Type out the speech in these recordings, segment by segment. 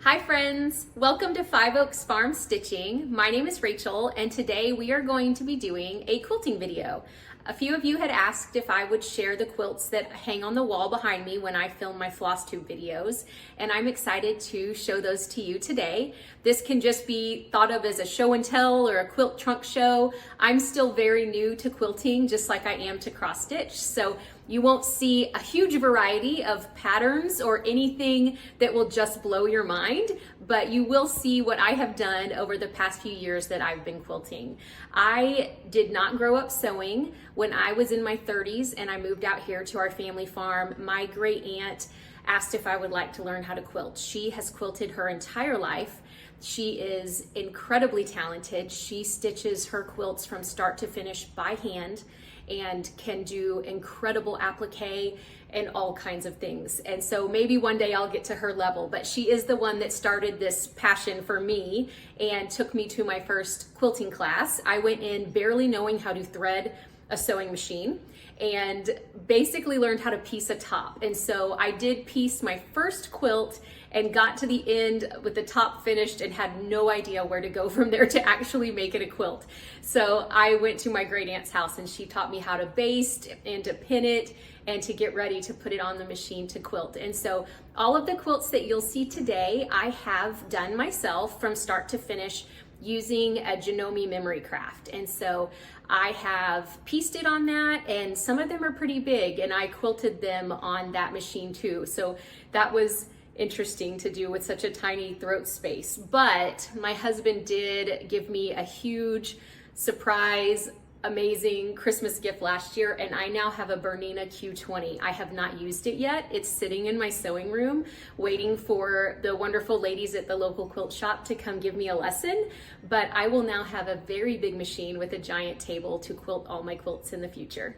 Hi friends, welcome to Five Oaks Farm Stitching. My name is Rachel and today we are going to be doing a quilting video. A few of you had asked if I would share the quilts that hang on the wall behind me when I film my floss tube videos, and I'm excited to show those to you today. This can just be thought of as a show and tell or a quilt trunk show. I'm still very new to quilting, just like I am to cross stitch, so you won't see a huge variety of patterns or anything that will just blow your mind, but you will see what I have done over the past few years that I've been quilting. I did not grow up sewing. When I was in my 30s and I moved out here to our family farm, my great aunt asked if I would like to learn how to quilt. She has quilted her entire life. She is incredibly talented. She stitches her quilts from start to finish by hand and can do incredible applique and all kinds of things. And so maybe one day I'll get to her level, but she is the one that started this passion for me and took me to my first quilting class. I went in barely knowing how to thread a sewing machine and basically learned how to piece a top. And so I did piece my first quilt and got to the end with the top finished and had no idea where to go from there to actually make it a quilt. So I went to my great aunt's house and she taught me how to baste and to pin it and to get ready to put it on the machine to quilt. And so all of the quilts that you'll see today, I have done myself from start to finish using a Janome memory craft. And so I have pieced it on that, and some of them are pretty big, and I quilted them on that machine too. So that was interesting to do with such a tiny throat space. But my husband did give me a huge surprise, amazing Christmas gift last year, and I now have a Bernina Q20. I have not used it yet. It's sitting in my sewing room waiting for the wonderful ladies at the local quilt shop to come give me a lesson, but I will now have a very big machine with a giant table to quilt all my quilts in the future.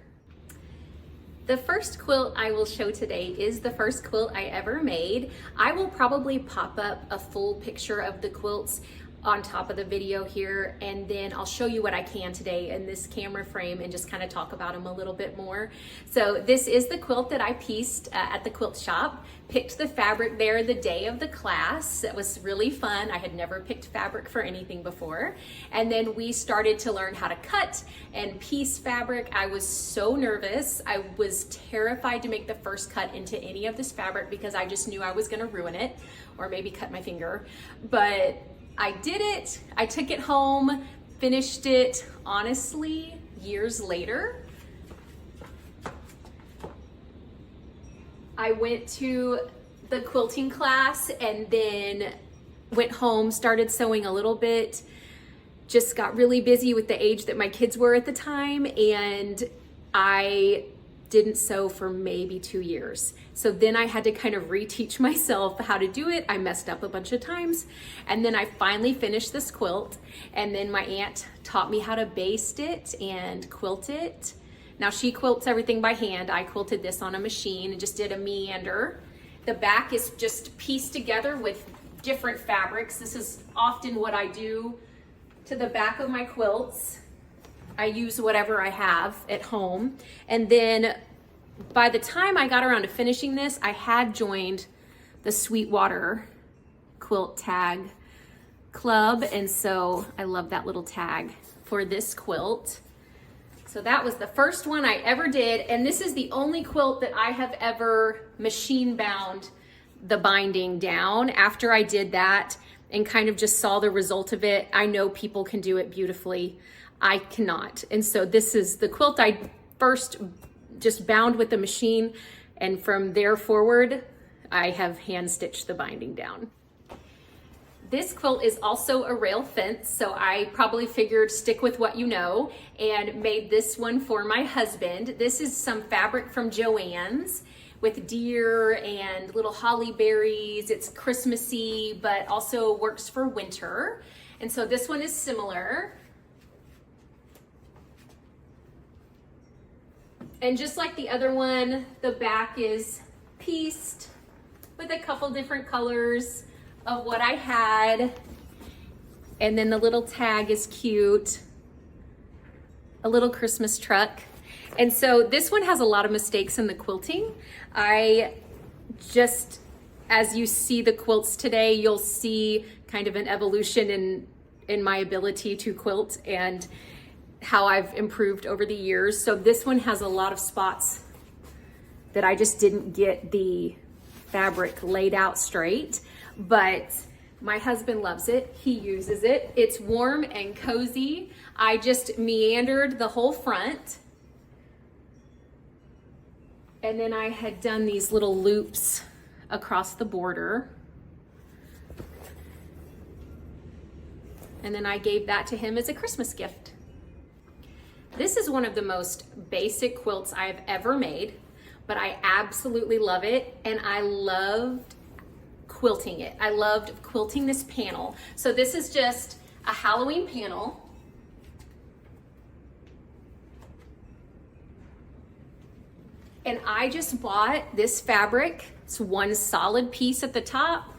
The first quilt I will show today is the first quilt I ever made. I will probably pop up a full picture of the quilts on top of the video here, and then I'll show you what I can today in this camera frame and just kind of talk about them a little bit more. So this is the quilt that I pieced at the quilt shop. Picked the fabric there the day of the class. It was really fun. I had never picked fabric for anything before. And then we started to learn how to cut and piece fabric. I was so nervous. I was terrified to make the first cut into any of this fabric because I just knew I was gonna ruin it or maybe cut my finger. But I did it. I took it home, finished it, honestly, years later. I went to the quilting class and then went home, started sewing a little bit, just got really busy with the age that my kids were at the time, and I didn't sew for maybe 2 years. So then I had to kind of reteach myself how to do it. I messed up a bunch of times. And then I finally finished this quilt. And then my aunt taught me how to baste it and quilt it. Now she quilts everything by hand. I quilted this on a machine and just did a meander. The back is just pieced together with different fabrics. This is often what I do to the back of my quilts. I use whatever I have at home. And then by the time I got around to finishing this, I had joined the Sweetwater Quilt Tag Club. And so I love that little tag for this quilt. So that was the first one I ever did. And this is the only quilt that I have ever machine bound the binding down. After I did that and kind of just saw the result of it, I know people can do it beautifully. I cannot. And so this is the quilt I first just bound with the machine, and from there forward I have hand stitched the binding down. This quilt is also a rail fence, so I probably figured stick with what you know and made this one for my husband. This is some fabric from Joann's with deer and little holly berries. It's Christmassy but also works for winter, and so this one is similar. And just like the other one, the back is pieced with a couple different colors of what I had. And then the little tag is cute. A little Christmas truck. And so this one has a lot of mistakes in the quilting. I just as you see the quilts today, you'll see kind of an evolution in my ability to quilt and how I've improved over the years. So this one has a lot of spots that I just didn't get the fabric laid out straight, but my husband loves it. He uses it. It's warm and cozy. I just meandered the whole front. And then I had done these little loops across the border. And then I gave that to him as a Christmas gift. This is one of the most basic quilts I've ever made, but I absolutely love it, and I loved quilting it. I loved quilting this panel. So this is just a Halloween panel. And I just bought this fabric. It's one solid piece at the top,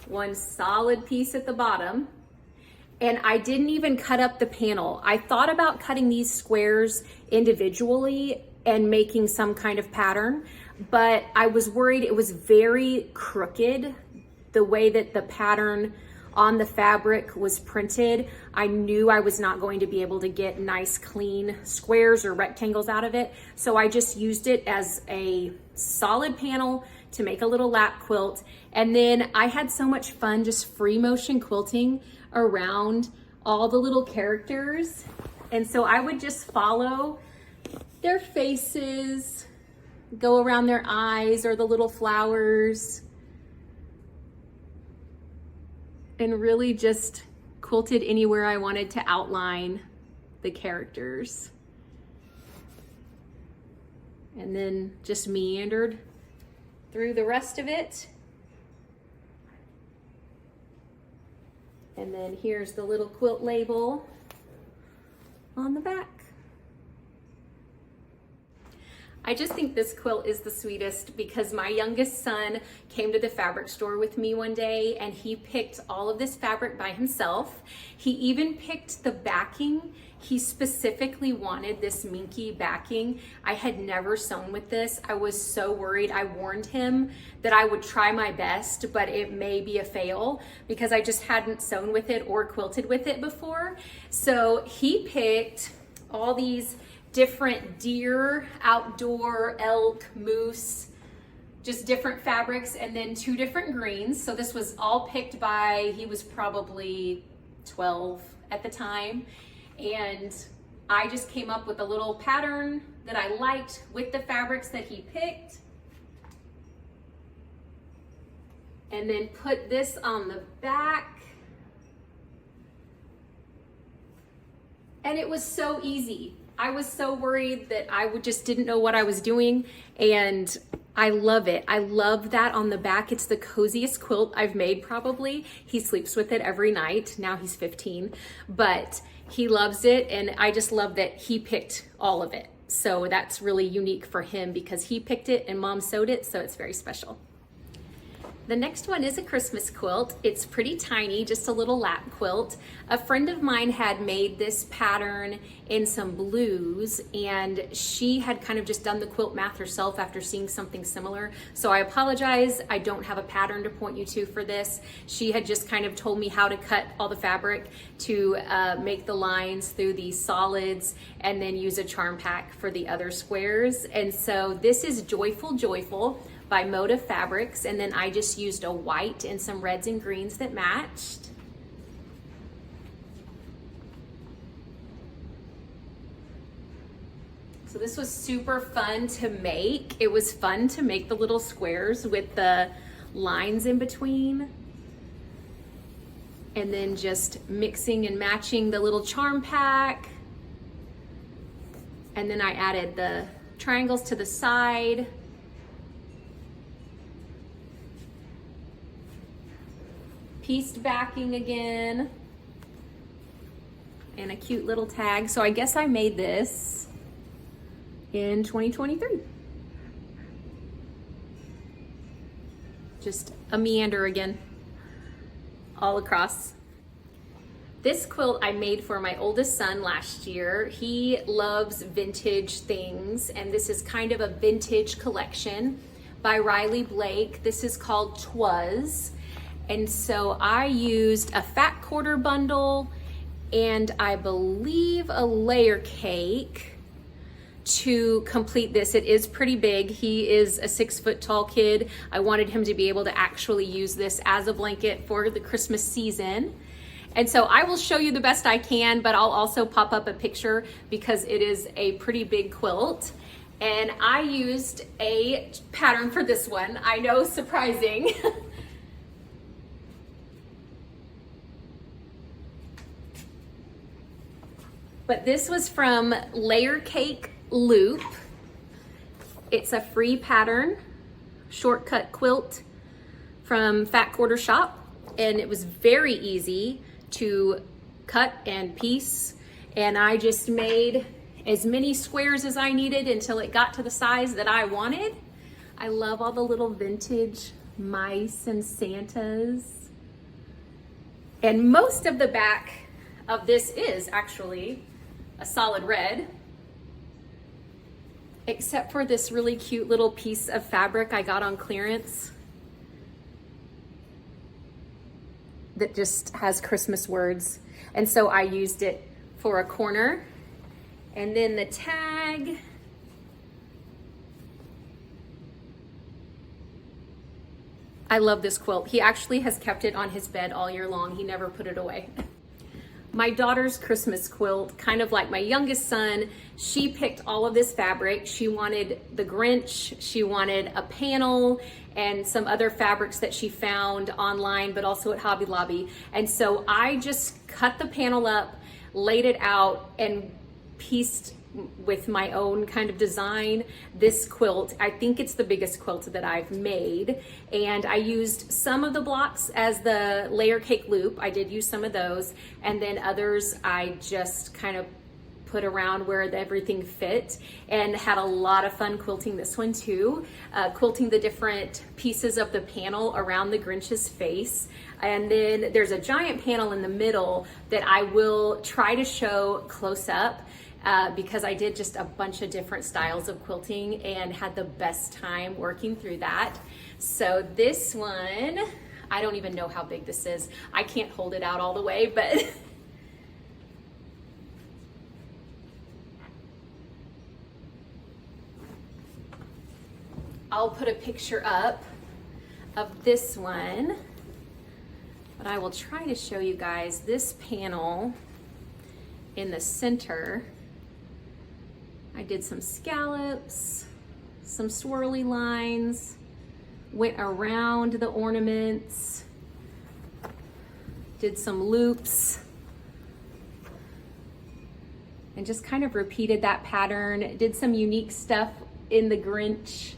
one solid piece at the bottom. And I didn't even cut up the panel. I thought about cutting these squares individually and making some kind of pattern, but I was worried it was very crooked, the way that the pattern on the fabric was printed. I knew I was not going to be able to get nice clean squares or rectangles out of it. So I just used it as a solid panel to make a little lap quilt. And then I had so much fun just free motion quilting around all the little characters. And so I would just follow their faces, go around their eyes or the little flowers, and really just quilted anywhere I wanted to outline the characters. And then just meandered through the rest of it. And then here's the little quilt label on the back. I just think this quilt is the sweetest because my youngest son came to the fabric store with me one day and he picked all of this fabric by himself. He even picked the backing. He specifically wanted this minky backing. I had never sewn with this. I was so worried. I warned him that I would try my best, but it may be a fail because I just hadn't sewn with it or quilted with it before. So he picked all these different deer, outdoor, elk, moose, just different fabrics, and then 2 different greens. So this was all picked by, he was probably 12 at the time. And I just came up with a little pattern that I liked with the fabrics that he picked. And then put this on the back. And it was so easy. I was so worried that I just didn't know what I was doing, and I love it. I love that on the back. It's the coziest quilt I've made probably. He sleeps with it every night. Now he's 15, but he loves it, and I just love that he picked all of it. So that's really unique for him because he picked it and Mom sewed it, so it's very special. The next one is a Christmas quilt. It's pretty tiny, just a little lap quilt. A friend of mine had made this pattern in some blues, and she had kind of just done the quilt math herself after seeing something similar. So I apologize, I don't have a pattern to point you to for this. She had just kind of told me how to cut all the fabric to make the lines through these solids and then use a charm pack for the other squares. And so this is Joyful Joyful by Moda Fabrics, and then I just used a white and some reds and greens that matched. So this was super fun to make. It was fun to make the little squares with the lines in between, and then just mixing and matching the little charm pack. And then I added the triangles to the side. Pieced backing again, and a cute little tag. So I guess I made this in 2023. Just a meander again, all across. This quilt I made for my oldest son last year. He loves vintage things, and this is kind of a vintage collection by Riley Blake. This is called Twas. And so I used a fat quarter bundle and I believe a layer cake to complete this. It is pretty big. He is a 6 foot tall kid. I wanted him to be able to actually use this as a blanket for the Christmas season. And so I will show you the best I can, but I'll also pop up a picture because it is a pretty big quilt. And I used a pattern for this one. I know, surprising. But this was from Layer Cake Loop. It's a free pattern, shortcut quilt from Fat Quarter Shop. And it was very easy to cut and piece. And I just made as many squares as I needed until it got to the size that I wanted. I love all the little vintage mice and Santas. And most of the back of this is actually a solid red, except for this really cute little piece of fabric I got on clearance that just has Christmas words. And so I used it for a corner. And then the tag, I love this quilt. He actually has kept it on his bed all year long. He never put it away. My daughter's Christmas quilt, kind of like my youngest son, she picked all of this fabric. She wanted the Grinch, she wanted a panel, and some other fabrics that she found online, but also at Hobby Lobby. And so I just cut the panel up, laid it out, and pieced with my own kind of design this quilt. I think it's the biggest quilt that I've made, and I used some of the blocks as the layer cake loop. I did use some of those, and then others I just kind of put around where everything fit, and had a lot of fun quilting this one too, quilting the different pieces of the panel around the Grinch's face. And then there's a giant panel in the middle that I will try to show close up, because I did just a bunch of different styles of quilting and had the best time working through that. So this one, I don't even know how big this is. I can't hold it out all the way, but I'll put a picture up of this one. But I will try to show you guys this panel in the center. I did some scallops, some swirly lines, went around the ornaments, did some loops, and just kind of repeated that pattern. Did some unique stuff in the Grinch.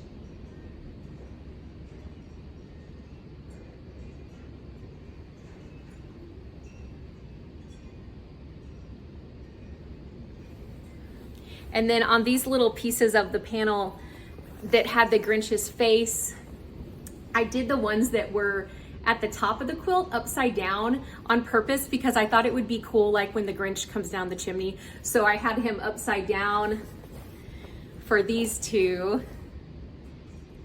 And then on these little pieces of the panel that had the Grinch's face, I did the ones that were at the top of the quilt upside down on purpose because I thought it would be cool, like when the Grinch comes down the chimney. So I had him upside down for these two,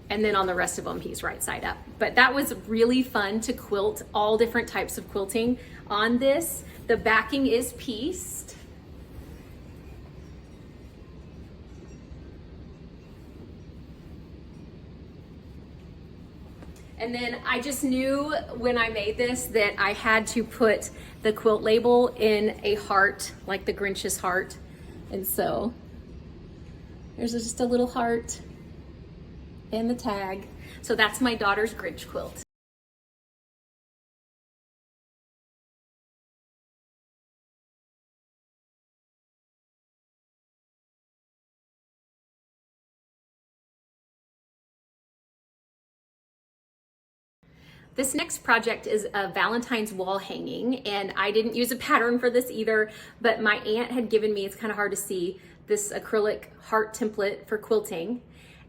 and then on the rest of them he's right side up. But that was really fun to quilt all different types of quilting on this. The backing is pieced. And then I just knew when I made this that I had to put the quilt label in a heart, like the Grinch's heart. And so there's just a little heart and the tag. So that's my daughter's Grinch quilt. This next project is a Valentine's wall hanging, and I didn't use a pattern for this either, but my aunt had given me, it's kind of hard to see, this acrylic heart template for quilting.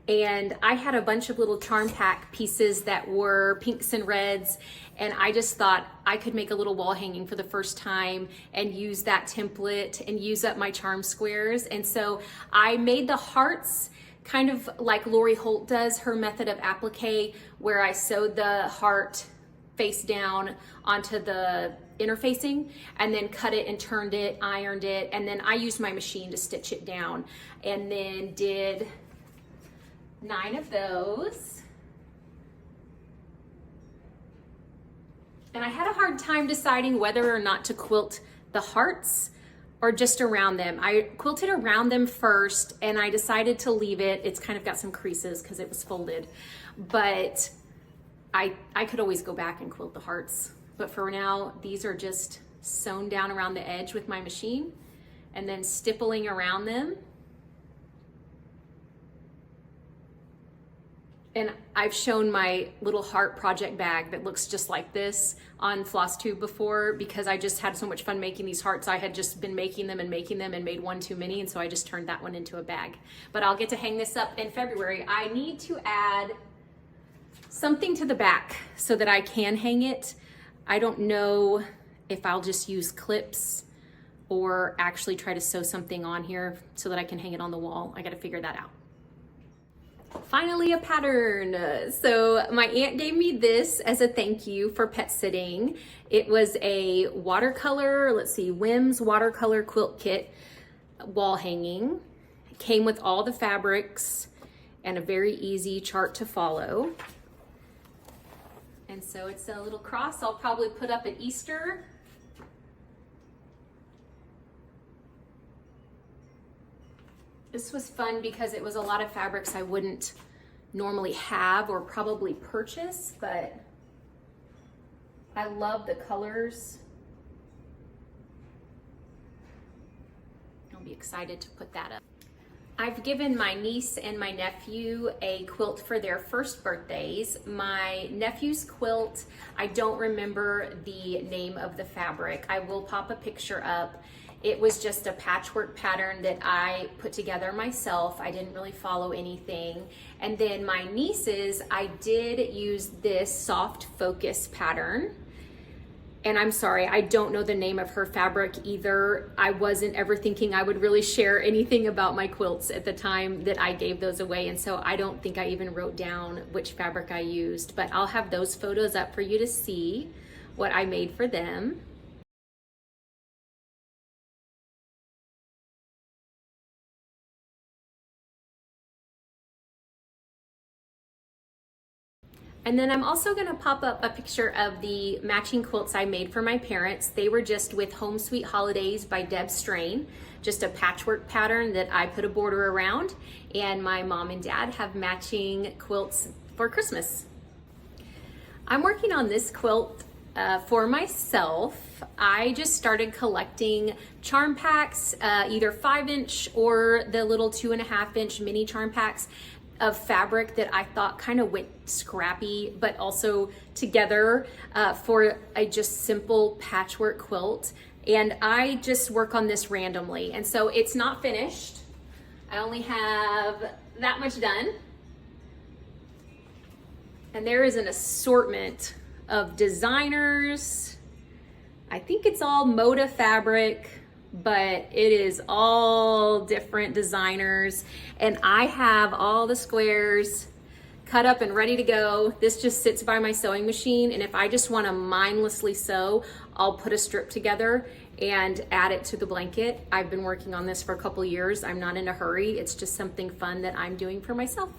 And I had a bunch of little charm pack pieces that were pinks and reds, and I just thought I could make a little wall hanging for the first time and use that template and use up my charm squares. And so I made the hearts kind of like Lori Holt does her method of applique, where I sewed the heart face down onto the interfacing and then cut it and turned it, ironed it, and then I used my machine to stitch it down, and then did 9 of those. And I had a hard time deciding whether or not to quilt the hearts or just around them. I quilted around them first and I decided to leave it. It's kind of got some creases because it was folded, but I could always go back and quilt the hearts. But for now, these are just sewn down around the edge with my machine and then stippling around them. And I've shown my little heart project bag that looks just like this on FlossTube before, because I just had so much fun making these hearts. I had just been making them and made one too many, and so I just turned that one into a bag. But I'll get to hang this up in February. I need to add something to the back so that I can hang it. I don't know if I'll just use clips or actually try to sew something on here so that I can hang it on the wall. I gotta figure that out. Finally, a pattern. So my aunt gave me this as a thank you for pet sitting. It was a watercolor, let's see, Whims watercolor quilt kit wall hanging. It came with all the fabrics and a very easy chart to follow. And so it's a little cross I'll probably put up at Easter. This was fun because it was a lot of fabrics I wouldn't normally have or probably purchase, but I love the colors. I'll be excited to put that up. I've given my niece and my nephew a quilt for their first birthdays. My nephew's quilt, I don't remember the name of the fabric. I will pop a picture up. It was just a patchwork pattern that I put together myself. I didn't really follow anything. And then my niece's, I did use this soft focus pattern. And I'm sorry, I don't know the name of her fabric either. I wasn't ever thinking I would really share anything about my quilts at the time that I gave those away. And so I don't think I even wrote down which fabric I used, but I'll have those photos up for you to see what I made for them. And then I'm also gonna pop up a picture of the matching quilts I made for my parents. They were just with Home Sweet Holidays by Deb Strain, just a patchwork pattern that I put a border around. And my mom and dad have matching quilts for Christmas. I'm working on this quilt for myself. I just started collecting charm packs, either 5-inch or the little 2.5-inch mini charm packs of fabric that I thought kind of went scrappy, but also together for a just simple patchwork quilt. And I just work on this randomly. And so it's not finished. I only have that much done. And there is an assortment of designers. I think it's all Moda fabric, but it is all different designers. And I have all the squares cut up and ready to go. This just sits by my sewing machine. And if I just want to mindlessly sew, I'll put a strip together and add it to the blanket. I've been working on this for a couple years. I'm not in a hurry. It's just something fun that I'm doing for myself.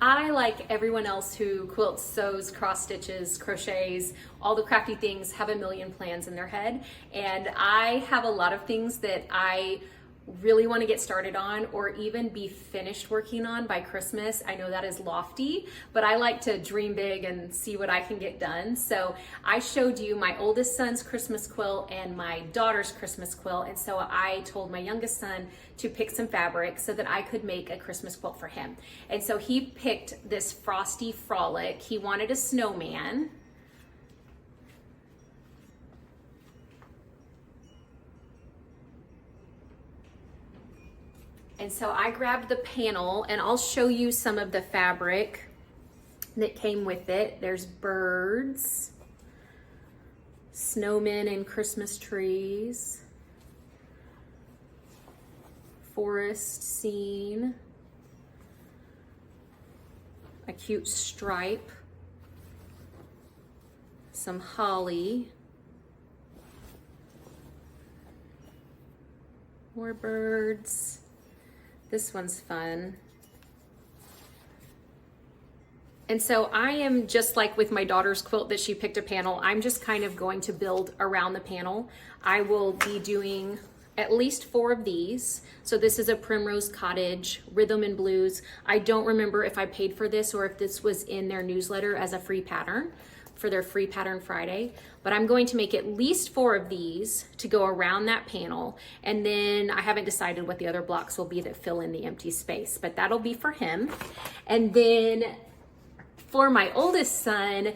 I, like everyone else who quilts, sews, cross stitches, crochets, all the crafty things, have a million plans in their head. And I have a lot of things that I really want to get started on or even be finished working on by Christmas. I know that is lofty, but I like to dream big and see what I can get done. So I showed you my oldest son's Christmas quilt and my daughter's Christmas quilt. And so I told my youngest son to pick some fabric so that I could make a Christmas quilt for him. And so he picked this Frosty Frolic. He wanted a snowman. And so I grabbed the panel, and I'll show you some of the fabric that came with it. There's birds, snowmen and Christmas trees, forest scene, a cute stripe, some holly, more birds. This one's fun. And so I am just like with my daughter's quilt that she picked a panel, I'm just kind of going to build around the panel. I will be doing at least 4 of these. So this is a Primrose Cottage, Rhythm and Blues. I don't remember if I paid for this or if this was in their newsletter as a free pattern for their free pattern Friday, but I'm going to make at least 4 of these to go around that panel. And then I haven't decided what the other blocks will be that fill in the empty space, but that'll be for him. And then for my oldest son,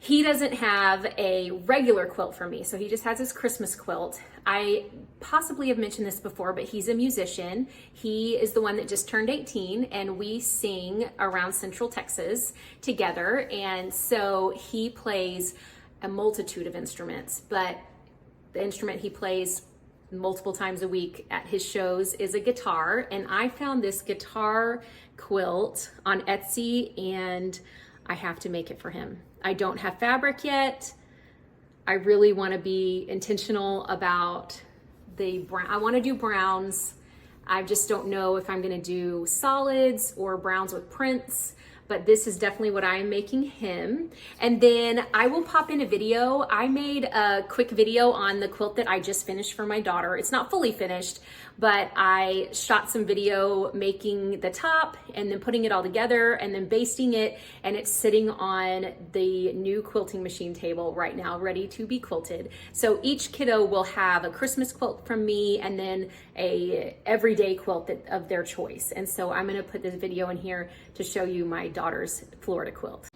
he doesn't have a regular quilt for me, so he just has his Christmas quilt. I possibly have mentioned this before, but he's a musician. He is the one that just turned 18, and we sing around Central Texas together. And so he plays a multitude of instruments, but the instrument he plays multiple times a week at his shows is a guitar. And I found this guitar quilt on Etsy, and I have to make it for him. I don't have fabric yet. I really want to be intentional about the brown. I want to do browns. I just don't know if I'm going to do solids or browns with prints, but this is definitely what I'm making him. And then I will pop in a video. I made a quick video on the quilt that I just finished for my daughter. It's not fully finished, but I shot some video making the top and then putting it all together and then basting it, and it's sitting on the new quilting machine table right now, ready to be quilted. So each kiddo will have a Christmas quilt from me and then a everyday quilt of their choice. And so I'm gonna put this video in here to show you my daughter's Florida quilt.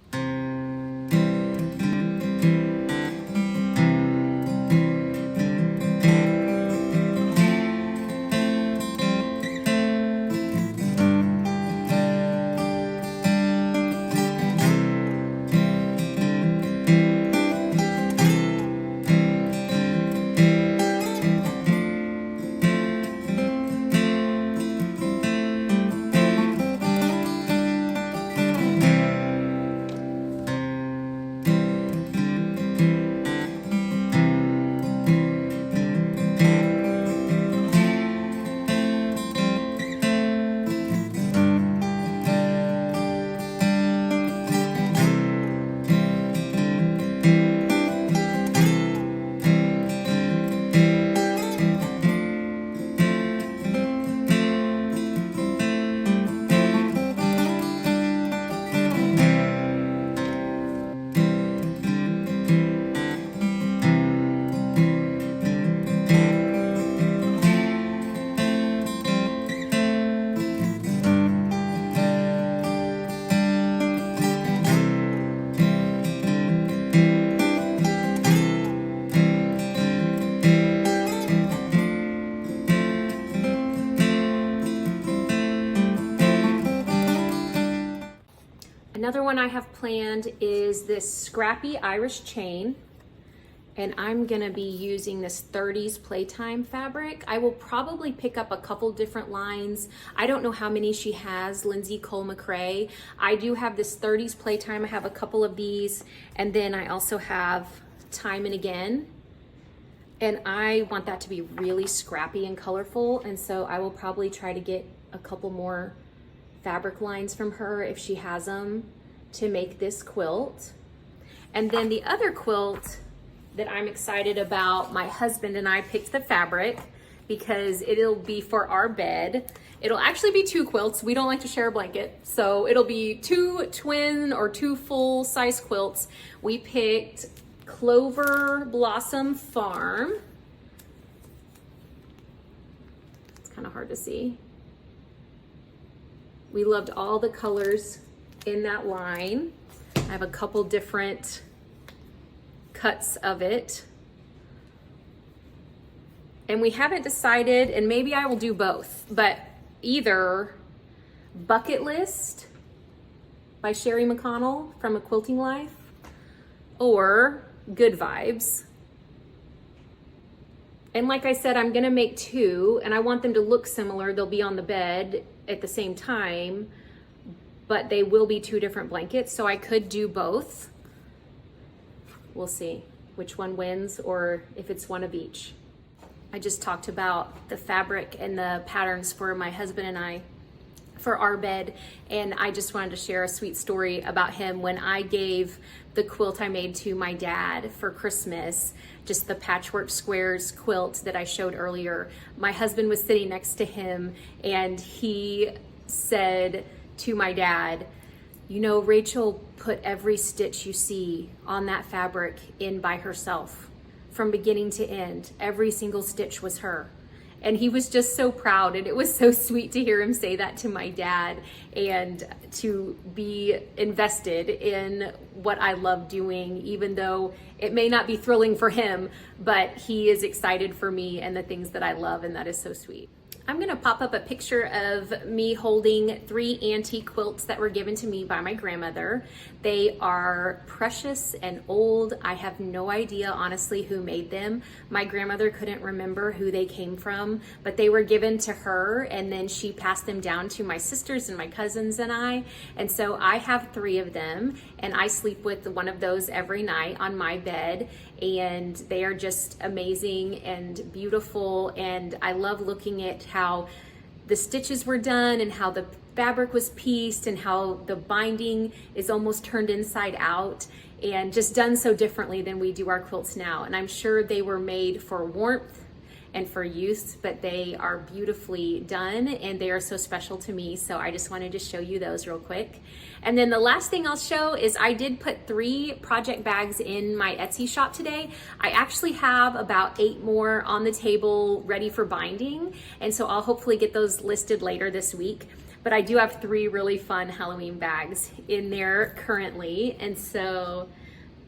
Another one I have planned is this scrappy Irish chain, and I'm gonna be using this 30s Playtime fabric. I will probably pick up a couple different lines. I don't know how many she has, Lindsay Cole McRae. I do have this 30s Playtime. I have a couple of these, and then I also have Time and Again. And I want that to be really scrappy and colorful, and so I will probably try to get a couple more fabric lines from her if she has them to make this quilt. And then the other quilt that I'm excited about, my husband and I picked the fabric because it'll be for our bed. It'll actually be 2 quilts. We don't like to share a blanket, so it'll be 2 twin or 2 full size quilts. We picked Clover Blossom Farm. It's kind of hard to see. We loved all the colors in that line. I have a couple different cuts of it. And we haven't decided, and maybe I will do both, but either Bucket List by Sherry McConnell from A Quilting Life or Good Vibes. And like I said, I'm gonna make 2, and I want them to look similar. They'll be on the bed at the same time, but they will be 2 different blankets, so I could do both. We'll see which one wins or if it's one of each. I just talked about the fabric and the patterns for my husband and I for our bed, and I just wanted to share a sweet story about him. When I gave the quilt I made to my dad for Christmas, just the patchwork squares quilt that I showed earlier, my husband was sitting next to him and he said to my dad, "You know, Rachel put every stitch you see on that fabric in by herself from beginning to end. Every single stitch was her." And he was just so proud, and it was so sweet to hear him say that to my dad and to be invested in what I love doing, even though it may not be thrilling for him, but he is excited for me and the things that I love, and that is so sweet. I'm gonna pop up a picture of me holding 3 antique quilts that were given to me by my grandmother. They are precious and old. I have no idea, honestly, who made them. My grandmother couldn't remember who they came from, but they were given to her, and then she passed them down to my sisters and my cousins and I. And so I have 3 of them, and I sleep with one of those every night on my bed. And they are just amazing and beautiful, and I love looking at how the stitches were done and how the fabric was pieced and how the binding is almost turned inside out and just done so differently than we do our quilts now. And I'm sure they were made for warmth and for use, but they are beautifully done and they are so special to me. So I just wanted to show you those real quick. And then the last thing I'll show is I did put 3 project bags in my Etsy shop today. I actually have about 8 more on the table ready for binding. And so I'll hopefully get those listed later this week. But I do have 3 really fun Halloween bags in there currently. And so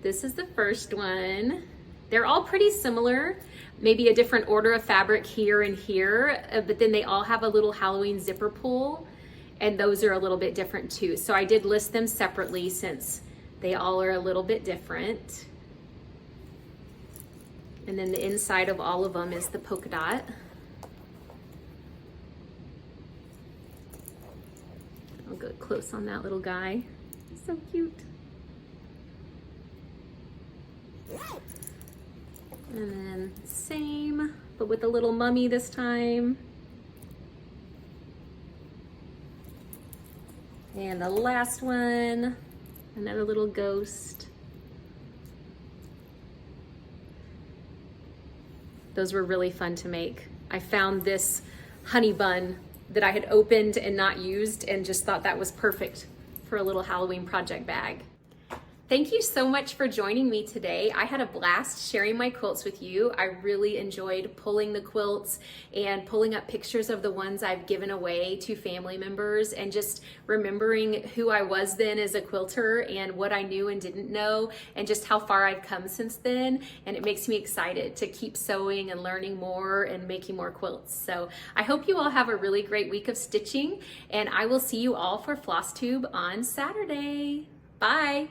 this is the first one. They're all pretty similar, maybe a different order of fabric here and here, but then they all have a little Halloween zipper pull, and those are a little bit different too. So I did list them separately since they all are a little bit different. And then the inside of all of them is the polka dot. I'll go close on that little guy. He's so cute. And then same, but with a little mummy this time. And the last one, another little ghost. Those were really fun to make. I found this honey bun that I had opened and not used and just thought that was perfect for a little Halloween project bag. Thank you so much for joining me today. I had a blast sharing my quilts with you. I really enjoyed pulling the quilts and pulling up pictures of the ones I've given away to family members and just remembering who I was then as a quilter and what I knew and didn't know and just how far I've come since then. And it makes me excited to keep sewing and learning more and making more quilts. So I hope you all have a really great week of stitching, and I will see you all for FlossTube on Saturday. Bye.